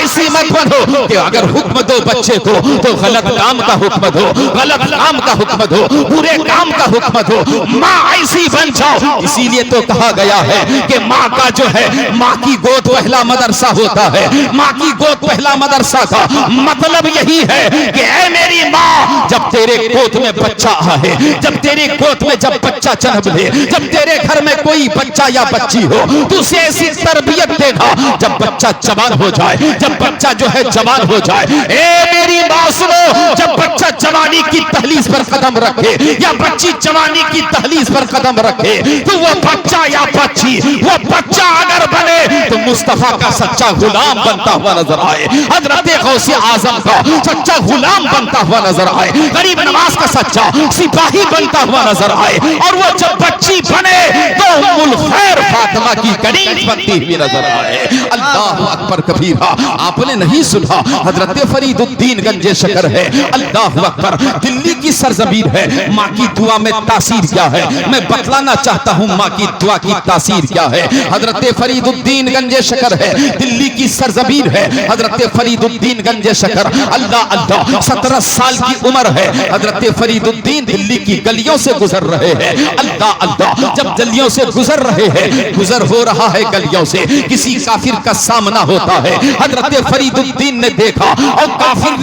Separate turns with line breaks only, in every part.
ایسی مت بنو کہ اگر حکم دو بچے کو تو غلط کام کا حکم دو، غلط کام کا حکم دو، برے کام کا حکم دو، ماں ایسی بن جاؤ۔ اسی لیے تو کہا گیا ہے کہ ماں کا جو ہے، ماں کی گود پہلا مدرسہ ہوتا ہے، ماں کی گود پہلا مدرسہ کا مطلب یہی ہے کہ اے میری ماں، جب تیرے گود میں بچہ آئے، جب تیرے گود میں جب بچہ جنم لے، جب تیرے گھر میں کوئی بچہ یا بچی ہو تو اسے ایسی تربیت دے گا جب بچہ جوان ہو جائے، جب بچہ جو ہے جوان ہو جائے، اے میری ماں سنو، جب بچہ جوانی کی دہلیز پر قدم رکھے یا بچی جوانی کی دہلیز پر قدم رکھے تو وہ بچہ یا بچی، وہ بچہ اگر بنے تو مصطفیٰ کا سچا غلام بنتا ہوا نظر آئے، حضرت غوث اعظم کا سچا غلام بنتا ہوا نظر آئے، غریب نواز کا سچا سپاہی بنتا ہوا نظر آئے، اور وہ جب بچی بنے تو ام الخیر فاطمہ کی کنیز بنتی ہوئی نظر آئے۔ اللہ اکبر کبیرہ، آپ نے نہیں سنا، حضرت فرید الدین گنج شکر ہے، اللہ اکبر، دلی کی سرزمین ہے، ماں کی دعا میں تاثیر کیا ہے، میں بتلانا چاہتا ہوں ماں کی دعا کی تاثیر کیا ہے۔ حضرت فرید الدین گنج شکر ہے، دلی کی سرزمین ہے، حضرت فرید الدین گنج شکر، اللہ اللہ، 17 سال کی عمر ہے، حضرت فرید الدین دلی کی گلیوں سے گزر رہے ہیں، اللہ اللہ، جب گلیوں سے گزر رہے ہیں، گزر ہو رہا ہے گلیوں سے، کسی کافر کا سامنا ہوتا ہے، حضرت فرید الدین نے دیکھا اور کافر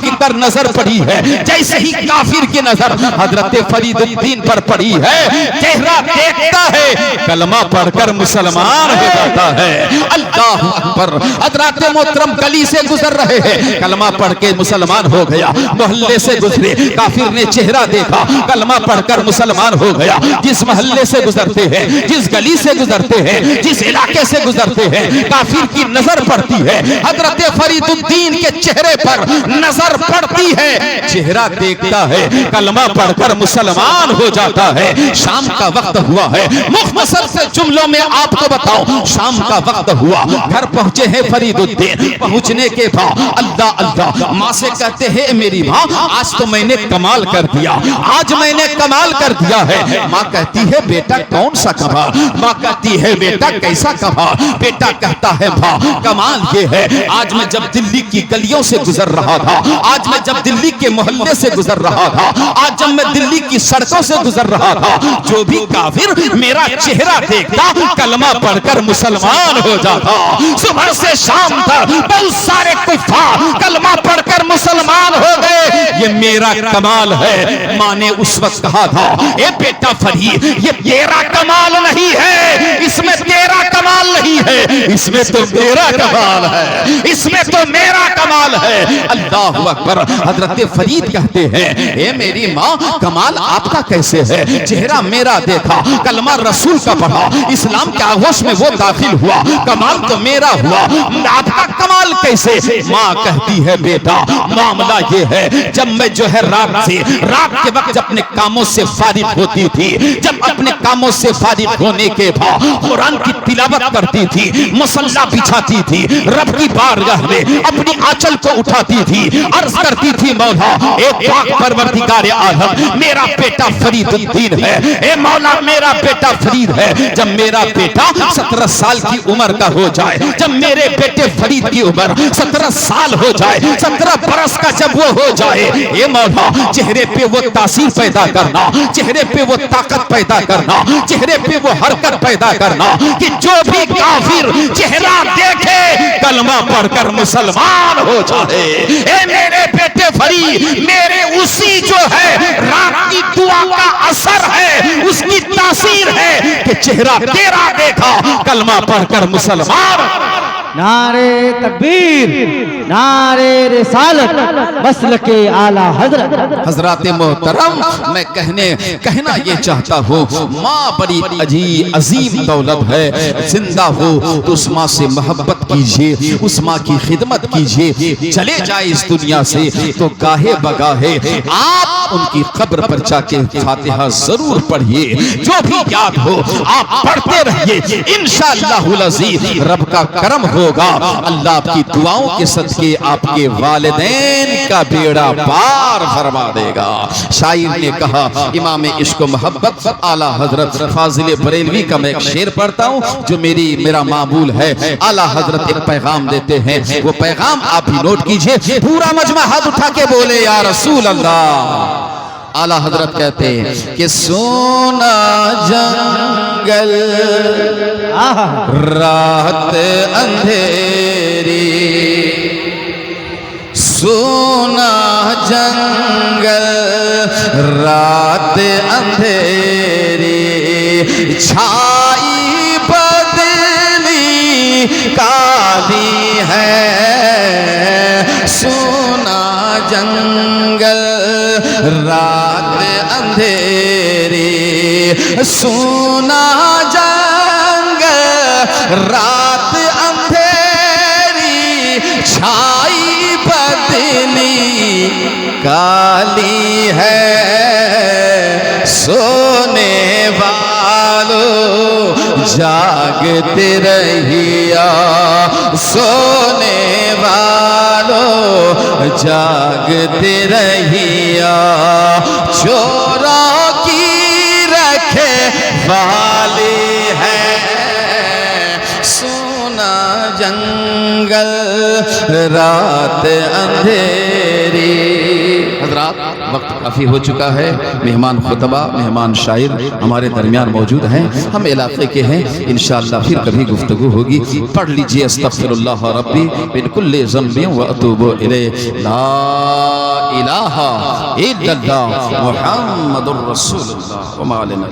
کی پر نظر پڑی ہے، جیسے ہی کافر کی نظر حضرت فرید الدین پر پڑی ہے، چہرہ دیکھتا ہے، کلمہ پڑھ کر مسلمان ہو جاتا ہے، اللہ اکبر، حضرت محترم گلی سے گزر رہے ہیں، کلمہ پڑھ کے مسلمان ہو گیا، محلے سے گزرے، کافر نے چہرہ دیکھا، کلمہ پڑھ کر مسلمان ہو گیا، جس محلے سے گزرتے ہیں، جس گلی سے گزرتے ہیں، جس علاقے سے گزرتے ہیں، کافر کی نظر پڑتی ہے، حضرت فرید الدین کے چہرے پر نظر پڑتی ہے، چہرہ دیکھتا ہے، کلمہ پڑھ کر مسلمان ہو جاتا ہے۔ شام کا وقت ہوا ہے، مختصر سے جملوں میں آپ کو بتاؤں، شام کا وقت ہوا، گھر پہنچے ہیں فرید الدین، پہنچنے کے بعد اللہ اللہ، ماں سے کہتے ہیں میری ماں، آج تو میں نے کمال کر دیا، آج میں نے کمال کر دیا ہے۔ ماں کہتی ہے بیٹا کون سا کمال؟ ماں کہتی ہے بیٹا کیسا کمال؟ بیٹا کہتا ہے ماں کمال یہ ہے، آج میں جب دلی کی گلیوں سے گزر رہا تھا، آج میں جب دلی کے محلے سے گزر رہا تھا، آج جب میں دلی کی سڑکوں سے گزر رہا تھا، جو بھی کافر میرا چہرہ دیکھتا کلمہ پڑھ کر مسلمان ہو جاتا۔ صبح سے شام تک بہت سارے کفار کلمہ پڑھ کر مسلمان ہو گئے، یہ میرا کمال ہے۔ ماں نے اس وقت کہا تھا اے بیٹا فرید، یہ تیرا کمال نہیں ہے، اس میں تیرا کمال نہیں ہے، اس میں تو میرا کمال ہے، اس میں تو میرا کمال ہے۔ اللہ اکبر، حضرت فرید کہتے ہیں اے میری ماں کمال آپ کا کیسے ہے؟ چہرہ میرا دیکھا، کلمہ رسول کا پڑھا، اسلام کے آغوش میں وہ داخل ہوا، کمال تو میرا ہوا، آپ کا کمال کیسے؟ ماں کہتی ہے بیٹا معاملہ یہ ہے، جب میں جو ہے رات کے وقت جب اپنے کاموں سے فارغ ہوتی تھی، جب اپنے کاموں سے فارغ ہونے کے بعد قرآن کی تلاوت کرتی تھی، مصلی بچھاتی تھی، رب کی بارگاہ میں اپنی آنچل کو اٹھاتی تھی، عرض کرتی تھی مولا اے پاک پروردگار عالم، میرا بیٹا فرید الدین ہے، اے مولا میرا بیٹا فرید ہے، جب میرا بیٹا 17 سال کی عمر کا ہو جائے، جب میرے بیٹے فرید کی عمر 17 سال ہو جائے، 17 برس کا جب وہ ہو جائے، اے مولا چہرے پہ وہ تاثیر پیدا کرنا، چہرے پہ وہ طاقت پیدا کرنا، چہرے پہ وہ حرکت پیدا کرنا کہ جو بھی کافر چہرہ دیکھے کلمہ پڑھ کر مسلمان ہو جائے۔ اے میرے بیٹے فرید، میرے اسی جو ہے رات کی دعا کا اثر ہے، اس کی تاثیر ہے کہ چہرہ تیرا دیکھا کلمہ پڑھ کر مسلمان۔
نعرے تکبیر، نعرے رسالت، مسلک اعلی حضرت۔
حضرات محترم، میں کہنا یہ چاہتا ہوں، ماں بڑی عظیم دولت ہے، زندہ ہو تو اس ماں سے محبت کیجئے، اس ماں کی خدمت کیجئے، چلے جائے اس دنیا سے تو گاہے بگاہے آپ ان کی قبر پر جا کے فاتحہ ضرور پڑھئے، جو بھی یاد ہو آپ پڑھتے رہیے، انشاءاللہ العزیز رب کا کرم ہوگا، اللہ آپ کی دعاؤں کے صدقے کے آپ کے والدین کا بیڑا پار فرما دے گا۔ شاعر نے کہا، امام عشق و محبت اعلیٰ حضرت فاضل بریلوی کا میں ایک شعر پڑھتا ہوں جو میرا معمول ہے۔ اعلیٰ حضرت ایک پیغام دیتے ہیں، وہ پیغام آپ بھی نوٹ کیجئے۔ پورا مجمع ہاتھ اٹھا کے بولے یا رسول اللہ۔ اعلیٰ حضرت کہتے ہیں کہ سونا جنگل رات اندھیری، سونا جنگل رات اندھیری، چھائی بدلی کالی ہے، سونا جنگل رات اندھیری، سونا جنگل رات اندھیری، چھائی بدلی کالی ہے، سونے والو جاگتے رہیا، سونے والو جاگتے رہیا، چوروں کی رکھے والی ہے، سونا جنگل رات اندھیری۔ حضرات وقت کافی ہو چکا ہے، مہمان خطبہ، مہمان شاعر ہمارے درمیان موجود ہیں، ہم علاقے کے ہیں، انشاءاللہ پھر کبھی گفتگو ہوگی۔ پڑھ لیجئے استغفر اللہ ربی من کل ذنب واتوب الیہ، لا الہ الا اللہ محمد الرسول اللہ وما علینا۔